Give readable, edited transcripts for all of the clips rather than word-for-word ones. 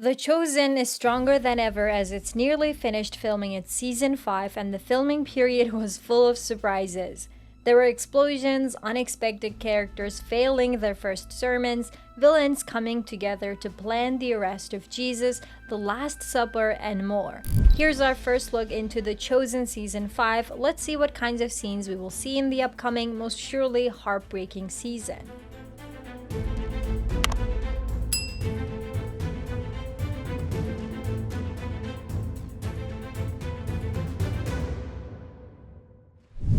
The Chosen is stronger than ever as it's nearly finished filming its season 5 and the filming period was full of surprises. There were explosions, unexpected characters failing their first sermons, villains coming together to plan the arrest of Jesus, the Last Supper, and more. Here's our first look into The Chosen Season 5. Let's see what kinds of scenes we will see in the upcoming, most surely heartbreaking season.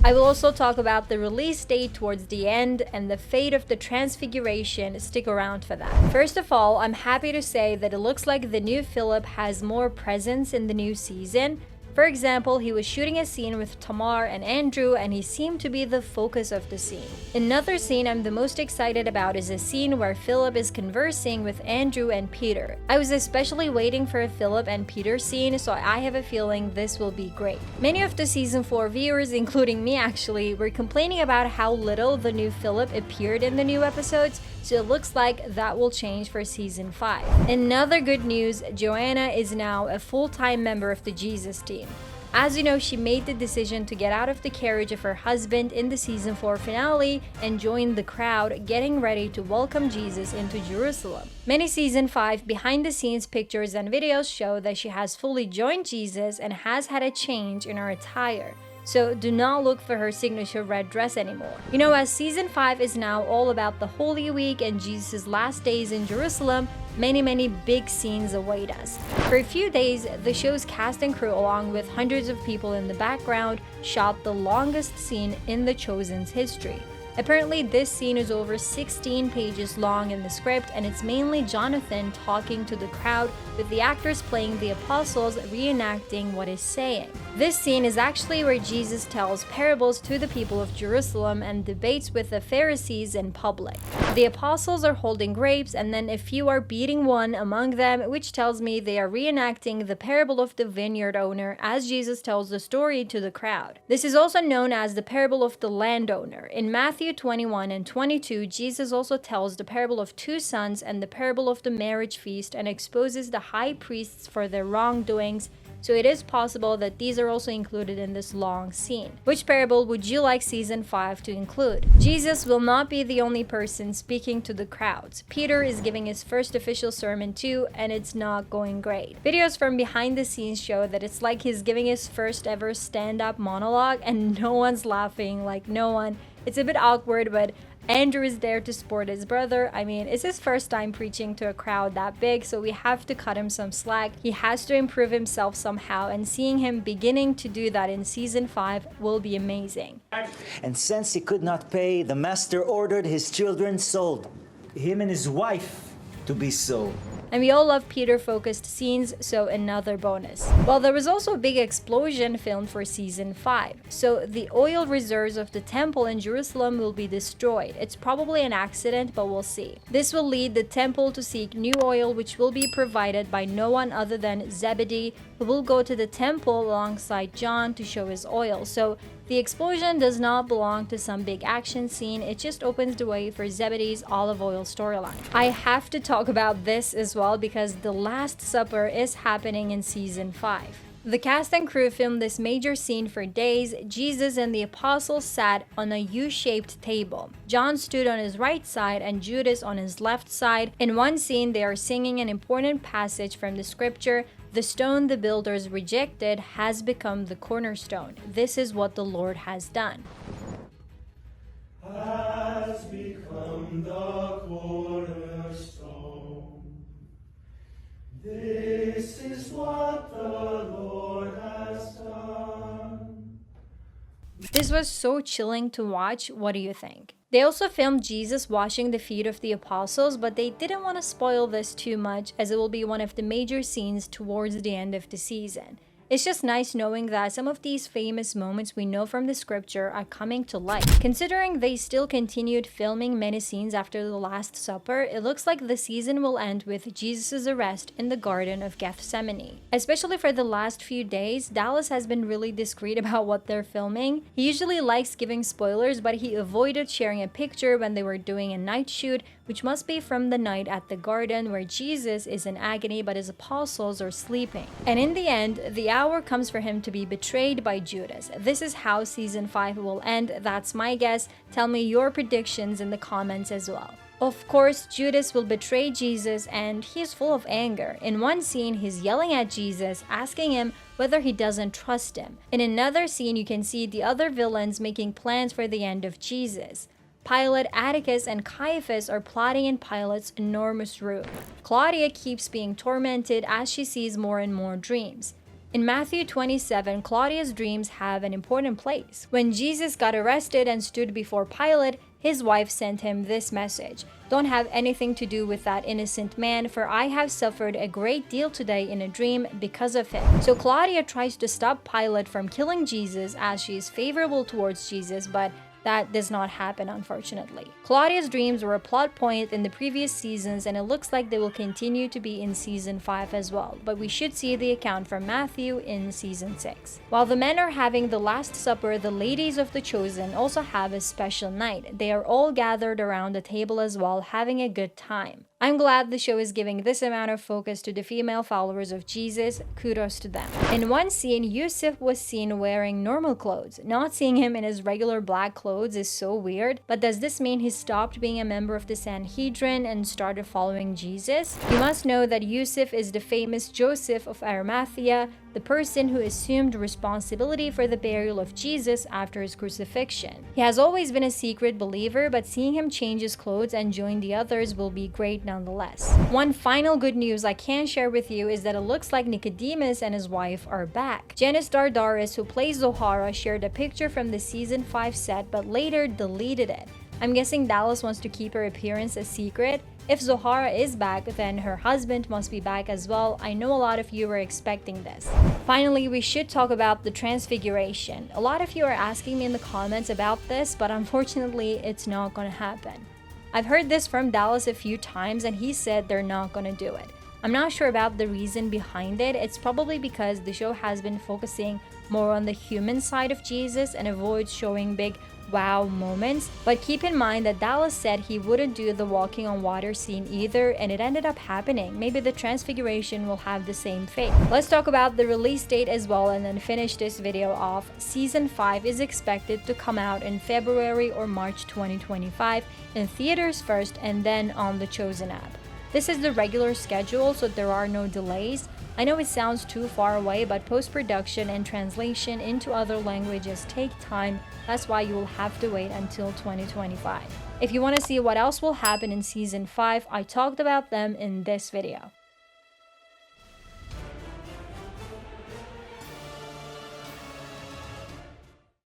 I will also talk about the release date towards the end and the fate of the transfiguration. Stick around for that. First of all, I'm happy to say that it looks like the new Philip has more presence in the new season. For example, he was shooting a scene with Tamar and Andrew and he seemed to be the focus of the scene. Another scene I'm the most excited about is a scene where Philip is conversing with Andrew and Peter. I was especially waiting for a Philip and Peter scene, so I have a feeling this will be great. Many of the season 4 viewers, including me actually, were complaining about how little the new Philip appeared in the new episodes, so it looks like that will change for season 5. Another good news, Joanna is now a full-time member of the Jesus team. As you know, she made the decision to get out of the carriage of her husband in the season 4 finale and join the crowd getting ready to welcome Jesus into Jerusalem. Many season 5 behind-the-scenes pictures and videos show that she has fully joined Jesus and has had a change in her attire. So do not look for her signature red dress anymore. You know, as season 5 is now all about the Holy Week and Jesus' last days in Jerusalem, many big scenes await us. For a few days, the show's cast and crew, along with hundreds of people in the background, shot the longest scene in The Chosen's history. Apparently, this scene is over 16 pages long in the script, and it's mainly Jonathan talking to the crowd, with the actors playing the apostles reenacting what he's saying. This scene is actually where Jesus tells parables to the people of Jerusalem and debates with the Pharisees in public. The apostles are holding grapes, and then a few are beating one among them, which tells me they are reenacting the parable of the vineyard owner as Jesus tells the story to the crowd. This is also known as the parable of the landowner. In Matthew 21 and 22, Jesus also tells the parable of two sons and the parable of the marriage feast and exposes the high priests for their wrongdoings, so it is possible that these are also included in this long scene. Which parable would you like season 5 to include? Jesus will not be the only person speaking to the crowds. Peter is giving his first official sermon too, and it's not going great. Videos from behind the scenes show that it's like he's giving his first ever stand-up monologue and no one's laughing, like no one. It's a bit awkward, but Andrew is there to support his brother. I mean, it's his first time preaching to a crowd that big, so we have to cut him some slack. He has to improve himself somehow, and seeing him beginning to do that in season 5 will be amazing. And since he could not pay, the master ordered his children sold, him and his wife to be sold. And we all love Peter-focused scenes, so another bonus. Well, there was also a big explosion filmed for season 5. So the oil reserves of the temple in Jerusalem will be destroyed. It's probably an accident, but we'll see. This will lead the temple to seek new oil, which will be provided by no one other than Zebedee, who will go to the temple alongside John to show his oil. So the explosion does not belong to some big action scene, it just opens the way for Zebedee's olive oil storyline. I have to talk about this as well because the Last Supper is happening in season 5. The cast and crew filmed this major scene for days. Jesus and the apostles sat on a U-shaped table. John stood on his right side and Judas on his left side. In one scene, they are singing an important passage from the scripture, "The stone the builders rejected has become the cornerstone. This is what the Lord has done." Has become the cornerstone. This is what the Lord has done. This was so chilling to watch. What do you think? They also filmed Jesus washing the feet of the apostles, but they didn't want to spoil this too much as it will be one of the major scenes towards the end of the season. It's just nice knowing that some of these famous moments we know from the scripture are coming to life. Considering they still continued filming many scenes after the Last Supper, it looks like the season will end with Jesus' arrest in the Garden of Gethsemane. Especially for the last few days, Dallas has been really discreet about what they're filming. He usually likes giving spoilers, but he avoided sharing a picture when they were doing a night shoot, which must be from the night at the garden where Jesus is in agony but his apostles are sleeping. And in the end, the hour comes for him to be betrayed by Judas. This is how season 5 will end. That's my guess. Tell me your predictions in the comments as well. Of course, Judas will betray Jesus and he's full of anger. In one scene, he's yelling at Jesus, asking him whether he doesn't trust him. In another scene, you can see the other villains making plans for the end of Jesus. Pilate, Atticus, and Caiaphas are plotting in Pilate's enormous room. Claudia keeps being tormented as she sees more and more dreams. In Matthew 27, Claudia's dreams have an important place. When Jesus got arrested and stood before Pilate, his wife sent him this message: "Don't have anything to do with that innocent man, for I have suffered a great deal today in a dream because of him." So Claudia tries to stop Pilate from killing Jesus as she is favorable towards Jesus, but that does not happen, unfortunately. Claudia's dreams were a plot point in the previous seasons, and it looks like they will continue to be in season 5 as well, but we should see the account from Matthew in season 6. While the men are having the Last Supper, the ladies of the Chosen also have a special night. They are all gathered around the table as well, having a good time. I'm glad the show is giving this amount of focus to the female followers of Jesus. Kudos to them. In one scene, Yusuf was seen wearing normal clothes. Not seeing him in his regular black clothes is so weird, but does this mean he stopped being a member of the Sanhedrin and started following Jesus? You must know that Yusuf is the famous Joseph of Arimathea, the person who assumed responsibility for the burial of Jesus after his crucifixion. He has always been a secret believer, but seeing him change his clothes and join the others will be great nonetheless. One final good news I can share with you is that it looks like Nicodemus and his wife are back. Janice Dardaris, who plays Zohara, shared a picture from the season 5 set but later deleted it. I'm guessing Dallas wants to keep her appearance a secret. If Zohara is back, then her husband must be back as well. I know a lot of you were expecting this. Finally, we should talk about the transfiguration. A lot of you are asking me in the comments about this, but unfortunately, it's not gonna happen. I've heard this from Dallas a few times and he said they're not gonna do it. I'm not sure about the reason behind it. It's probably because the show has been focusing more on the human side of Jesus and avoids showing big wow moments. But keep in mind that Dallas said he wouldn't do the walking on water scene either, and it ended up happening. Maybe the transfiguration will have the same fate. Let's talk about the release date as well and then finish this video off. Season 5 is expected to come out in February or March 2025 in theaters first and then on the Chosen app. This is the regular schedule, so there are no delays. I know it sounds too far away, but post-production and translation into other languages take time. That's why you will have to wait until 2025. If you want to see what else will happen in season 5, I talked about them in this video.